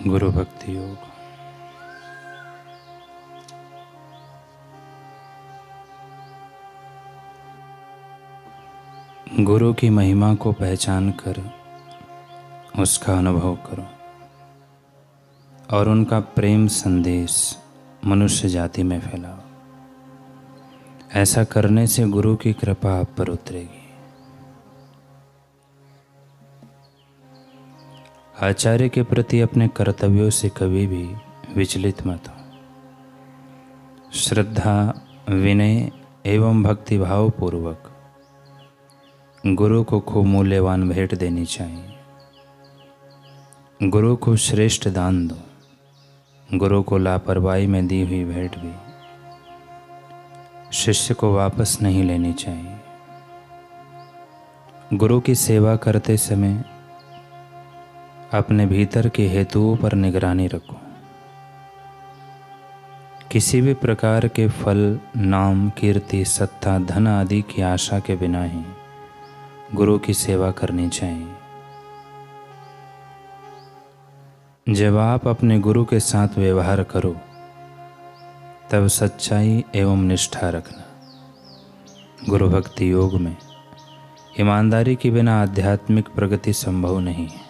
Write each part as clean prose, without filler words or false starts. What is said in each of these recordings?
गुरु भक्ति योग। गुरु की महिमा को पहचान कर उसका अनुभव करो और उनका प्रेम संदेश मनुष्य जाति में फैलाओ। ऐसा करने से गुरु की कृपा आप पर उतरेगी। आचार्य के प्रति अपने कर्तव्यों से कभी भी विचलित मत हो। श्रद्धा, विनय एवं भक्तिभाव पूर्वक गुरु को खूब मूल्यवान भेंट देनी चाहिए। गुरु को श्रेष्ठ दान दो। गुरु को लापरवाही में दी हुई भेंट भी शिष्य को वापस नहीं लेनी चाहिए। गुरु की सेवा करते समय अपने भीतर के हेतुओं पर निगरानी रखो। किसी भी प्रकार के फल, नाम, कीर्ति, सत्ता, धन आदि की आशा के बिना ही गुरु की सेवा करनी चाहिए। जब आप अपने गुरु के साथ व्यवहार करो तब सच्चाई एवं निष्ठा रखना। गुरु भक्ति योग में ईमानदारी के बिना आध्यात्मिक प्रगति संभव नहीं है।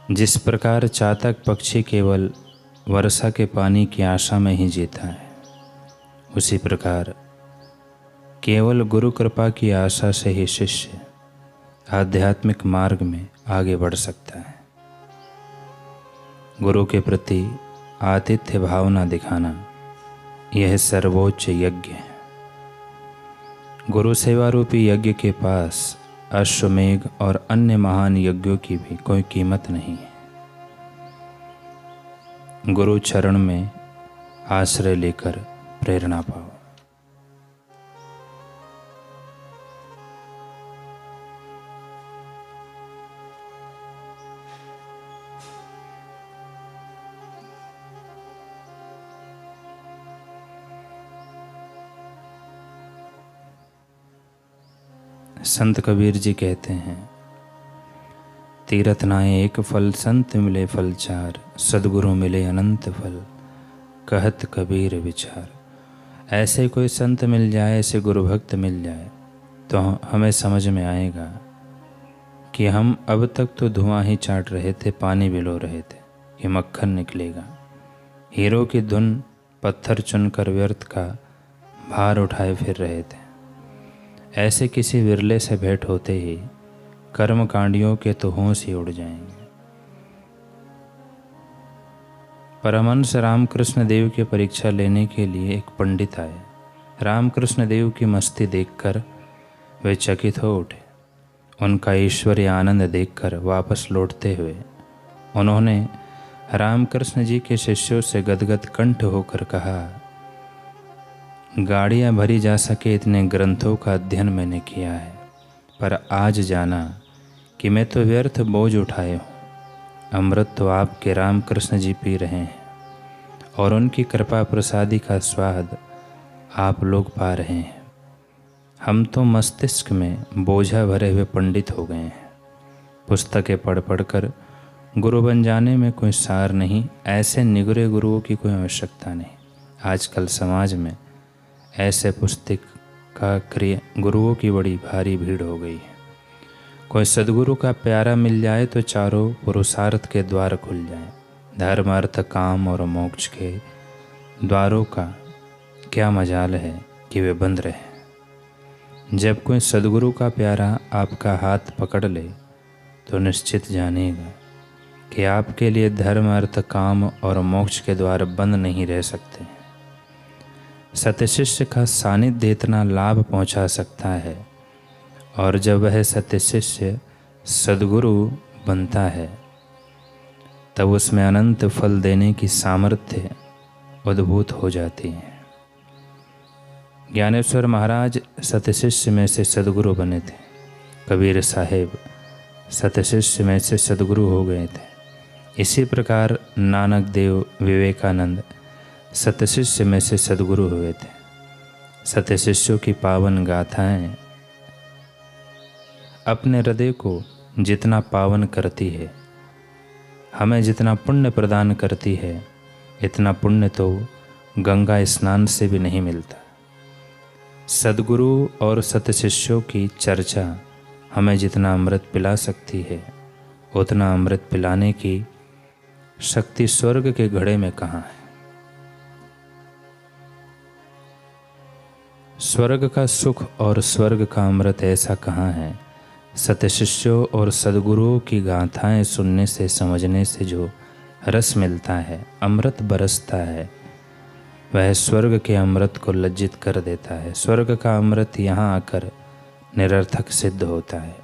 जिस प्रकार चातक पक्षी केवल वर्षा के पानी की आशा में ही जीता है, उसी प्रकार केवल गुरु कृपा की आशा से ही शिष्य आध्यात्मिक मार्ग में आगे बढ़ सकता है। गुरु के प्रति आतिथ्य भावना दिखाना यह सर्वोच्च यज्ञ है। गुरु सेवा रूपी यज्ञ के पास अश्वमेघ और अन्य महान यज्ञों की भी कोई कीमत नहीं है। गुरु चरण में आश्रय लेकर प्रेरणा पाओ। संत कबीर जी कहते हैं, तीरथ नाए एक फल, संत मिले फल चार, सद्गुरु मिले अनंत फल, कहत कबीर विचार। ऐसे कोई संत मिल जाए, ऐसे गुरु भक्त मिल जाए तो हमें समझ में आएगा कि हम अब तक तो धुआं ही चाट रहे थे, पानी बिलो रहे थे कि मक्खन निकलेगा। हीरो की धुन पत्थर चुनकर व्यर्थ का भार उठाए फिर रहे थे। ऐसे किसी विरले से भेंट होते ही कर्मकांडियों के तो होश ही उड़ जाएंगे। परमहंस रामकृष्ण देव की परीक्षा लेने के लिए एक पंडित आए। रामकृष्ण देव की मस्ती देखकर वे चकित हो उठे। उनका ईश्वरीय आनंद देखकर वापस लौटते हुए उन्होंने रामकृष्ण जी के शिष्यों से गदगद कंठ होकर कहा, गाड़ियाँ भरी जा सके इतने ग्रंथों का अध्ययन मैंने किया है, पर आज जाना कि मैं तो व्यर्थ बोझ उठाए हूँ। अमृत तो आपके रामकृष्ण जी पी रहे हैं और उनकी कृपा प्रसादी का स्वाद आप लोग पा रहे हैं। हम तो मस्तिष्क में बोझा भरे हुए पंडित हो गए हैं। पुस्तकें पढ़ पढ़ कर गुरु बन जाने में कोई सार नहीं। ऐसे निगुरे गुरुओं की कोई आवश्यकता नहीं। आजकल समाज में ऐसे पुस्तक का क्रिय गुरुओं की बड़ी भारी भीड़ हो गई है। कोई सद्गुरु का प्यारा मिल जाए तो चारों पुरुषार्थ के द्वार खुल जाएं। धर्म, अर्थ, काम और मोक्ष के द्वारों का क्या मजाल है कि वे बंद रहे। जब कोई सद्गुरु का प्यारा आपका हाथ पकड़ ले तो निश्चित जानिएगा कि आपके लिए धर्म, अर्थ, काम और मोक्ष के द्वार बंद नहीं रह सकते। सत्य शिष्य का सानिध्य इतना लाभ पहुंचा सकता है, और जब वह सत्य शिष्य सद्गुरु बनता है तब उसमें अनंत फल देने की सामर्थ्य उद्भूत हो जाती है। ज्ञानेश्वर महाराज सत्य शिष्य में से सद्गुरु बने थे। कबीर साहेब सत्य शिष्य में से सद्गुरु हो गए थे। इसी प्रकार नानक देव, विवेकानंद सत्य शिष्य में से सद्गुरु हुए थे। सत्य शिष्यों की पावन गाथाएं अपने हृदय को जितना पावन करती है, हमें जितना पुण्य प्रदान करती है इतना पुण्य तो गंगा स्नान से भी नहीं मिलता। सद्गुरु और सतशिष्यों की चर्चा हमें जितना अमृत पिला सकती है उतना अमृत पिलाने की शक्ति स्वर्ग के घड़े में कहाँ है। स्वर्ग का सुख और स्वर्ग का अमृत ऐसा कहाँ है। सतशिष्यों और सद्गुरुओं की गाथाएं सुनने से समझने से जो रस मिलता है, अमृत बरसता है, वह स्वर्ग के अमृत को लज्जित कर देता है। स्वर्ग का अमृत यहाँ आकर निरर्थक सिद्ध होता है।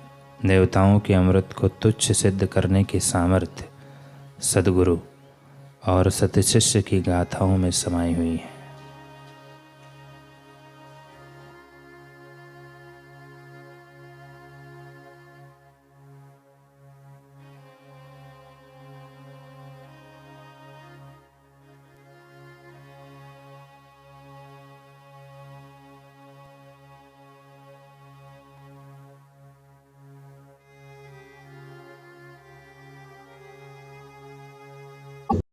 देवताओं के अमृत को तुच्छ सिद्ध करने की सामर्थ्य सद्गुरु और सतशिष्य की गाथाओं में समाई हुई है।